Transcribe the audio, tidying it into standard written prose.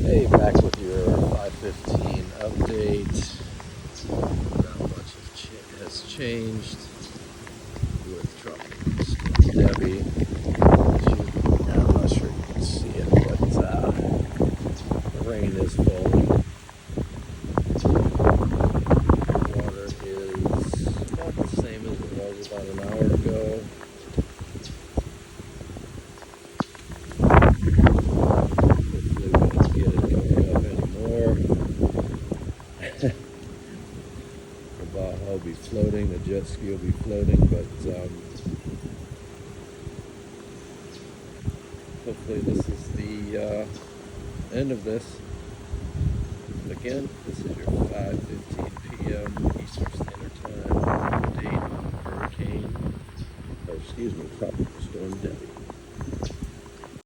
Hey, back with your 5:15 update. Not much has changed with Tropical Storm Debbie. I'm not sure you can see it, but the rain is falling. Water is about the same as it was about an hour ago. Hopefully we won't get it going up anymore. The Baja will be floating, the jet ski will be floating, but hopefully this is the end of this. Again, this is your 5:15 p.m. Eastern Standard Time update on Tropical Storm Debbie.